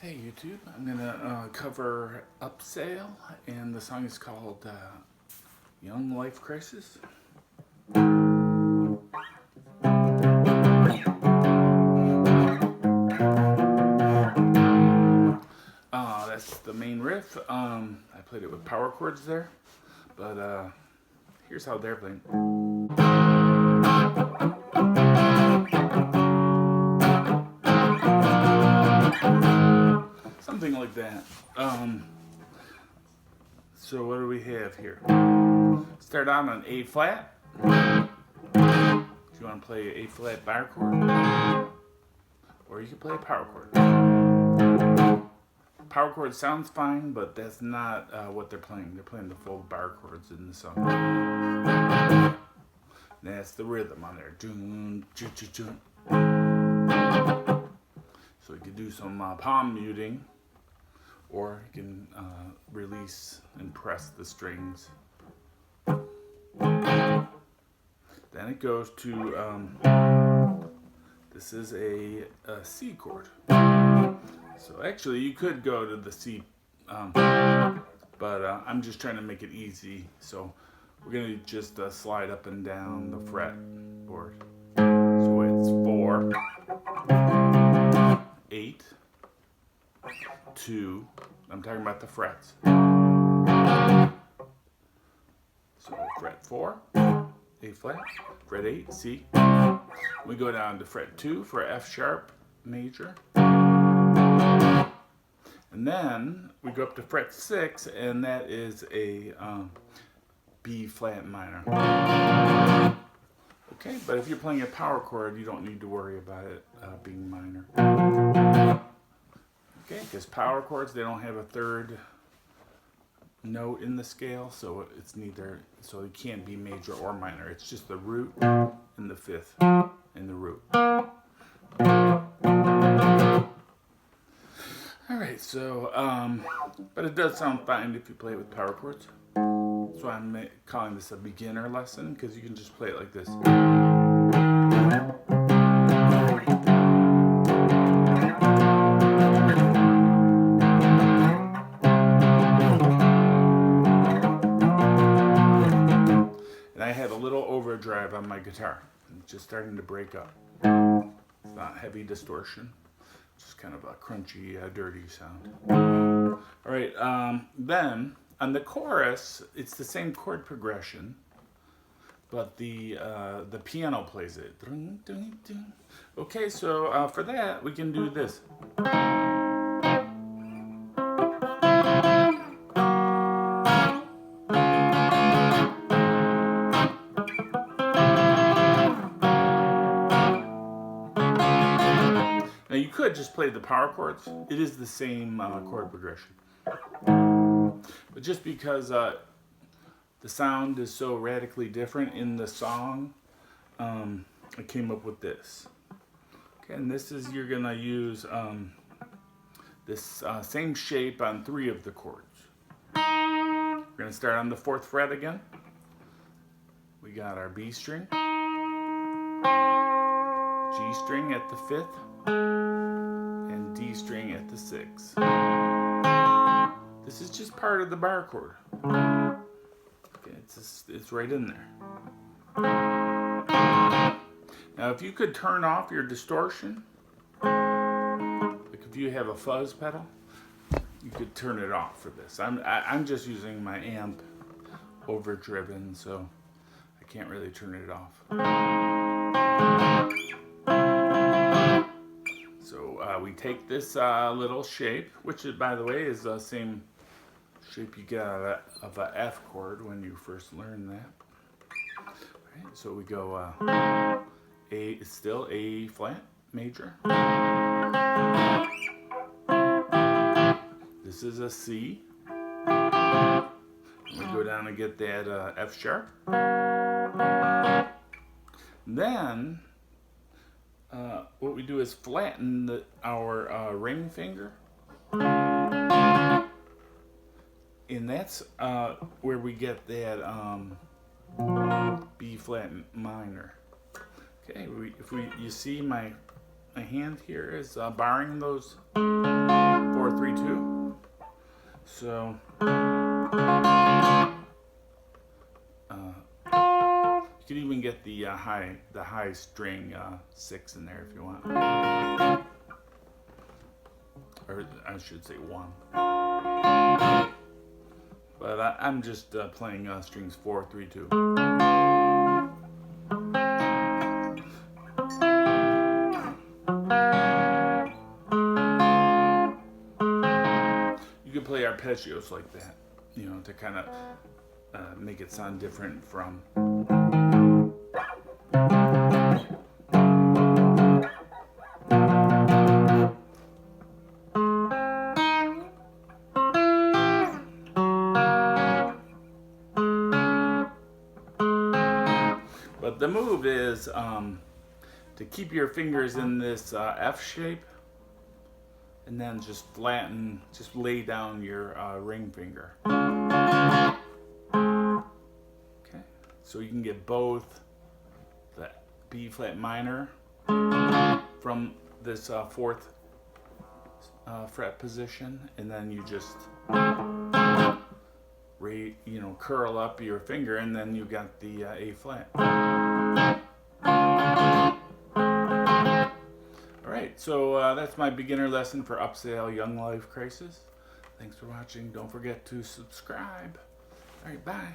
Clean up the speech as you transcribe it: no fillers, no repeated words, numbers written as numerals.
Hey YouTube, I'm gonna cover Upsahl, and the song is called Young Life Crisis. That's the main riff. I played it with power chords there, but here's how they're playing. Something like that. So what do we have here? Start out on A flat. If you want to play A flat bar chord, or you can play a power chord. Power chord sounds fine, but that's not what they're playing. They're playing the full bar chords in the song. That's the rhythm on there. So you can do some palm muting, or you can release and press the strings. Then it goes to, this is a C chord. So actually you could go to the C, but I'm just trying to make it easy. So we're going to just slide up and down the fretboard. So it's 4, 8, 2, I'm talking about the frets. So fret 4, A flat, fret 8, C. We go down to fret 2 for F sharp major. And then we go up to fret 6, and that is a B flat minor. Okay, but if you're playing a power chord, you don't need to worry about it being minor. Okay, because power chords, they don't have a third note in the scale, so it's neither, so it can't be major or minor. It's just the root and the fifth and the root. Alright, so, but it does sound fine if you play it with power chords. So I'm calling this a beginner lesson, because you can just play it like this. And I had a little overdrive on my guitar. It's just starting to break up. It's not heavy distortion. Just kind of a crunchy, dirty sound. All right, then on the chorus, it's the same chord progression, but the piano plays it. Okay, so for that, we can do this. Now you could just play the power chords. It is the same chord progression. But just because the sound is so radically different in the song, I came up with this. Okay, and this is, you're gonna use this same shape on 3 of the chords. We're gonna start on the 4th fret again. We got our B string, G string at the 5th, and D string at the 6th. This is just part of the bar chord. Okay, it's right in there. Now if you could turn off your distortion, like if you have a fuzz pedal, you could turn it off for this. I'm just using my amp overdriven, so I can't really turn it off. So we take this little shape, which is, by the way, is the same shape you get out of an F chord when you first learn that. Right, so we go A, it's still A flat major. This is a C. And we go down and get that F sharp. Then what we do is flatten our ring finger. And that's where we get that B flat minor. Okay, you see my hand here is barring those 4 2. So you can even get the high string 6 in there if you want, or I should say 1. But I'm just playing strings 4, 3, 2. You can play arpeggios like that, you know, to kind of make it sound different from. But the move is to keep your fingers in this F shape, and then just flatten, just lay down your ring finger. Okay, so you can get both the B flat minor from this 4th fret position, and then you just curl up your finger, and then you got the A flat. Alright, so that's my beginner lesson for Upsahl Young Life Crisis. Thanks for watching. Don't forget to subscribe. Alright, bye.